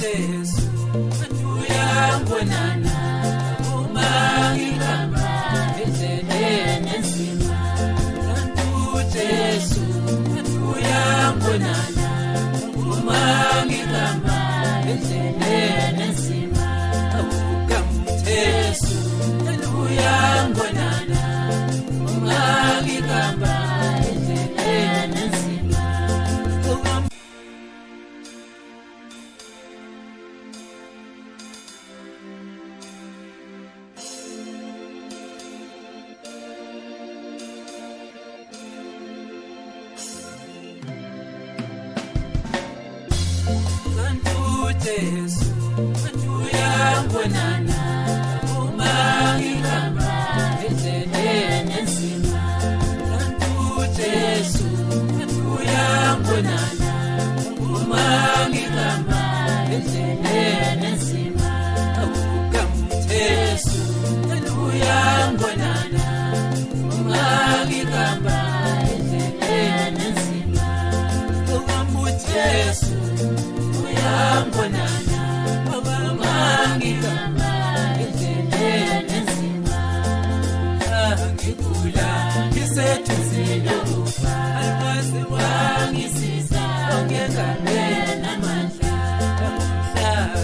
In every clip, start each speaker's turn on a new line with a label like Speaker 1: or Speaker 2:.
Speaker 1: Jesu uyambonana uma ngihamba endleleni enzima. Jesu uyambonana uma ngihamba endleleni enzima. Jesu uyambonana uma ngihamba endleleni enzima. Jesu uyambonana uma ngihamba endleleni enzima. Jesu uyambonana uma ngihamba endleleni enzima. Jesu uyambonana uma ngihamba endleleni enzima. Jesu uyambonana uma ngihamba endleleni enzima. Ngigula ngisethuzile ukufa, alwazi wangisiza ongengabe namandla.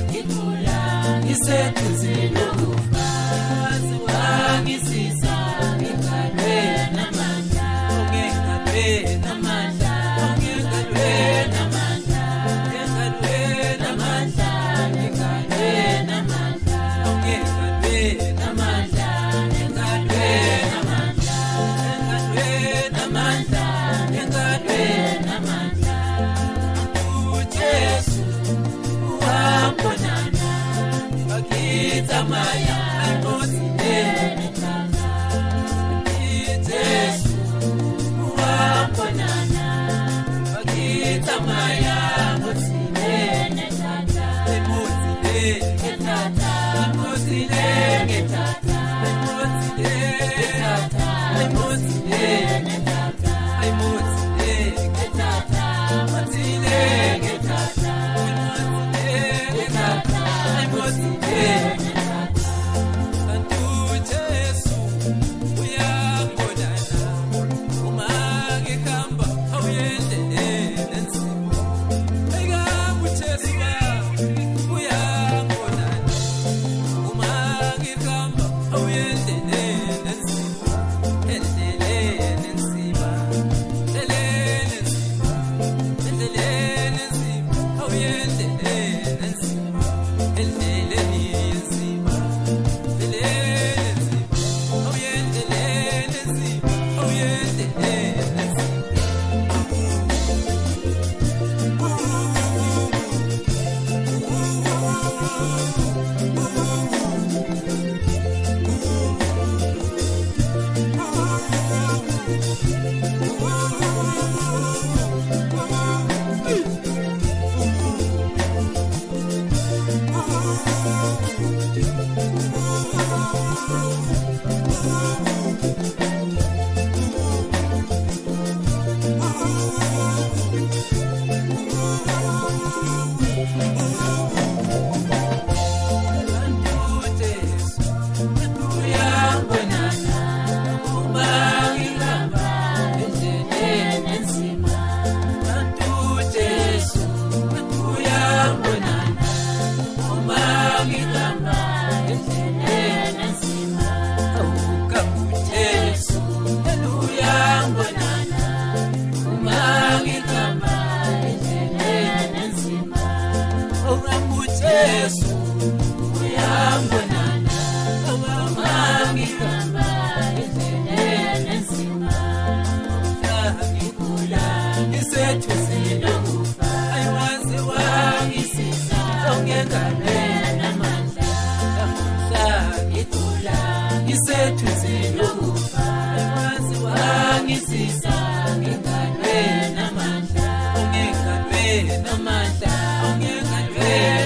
Speaker 1: Ngigula ngisethuzile ukufa, alwazi wangisiza ongengabe namandla. Ongengabe namandla, ongengabe namandla. Maya almozine tata. Jesu uyambonana bagita maya almozine tata. Almozine tata, almozine tata, almozine tata, almozine tata, almozine tata, almozine tata, almozine tata, almozine.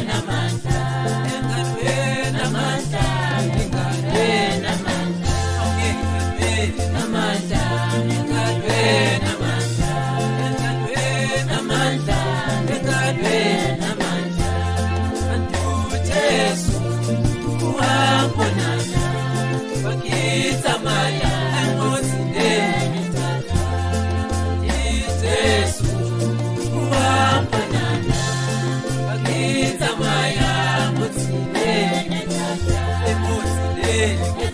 Speaker 1: Namandla imuzile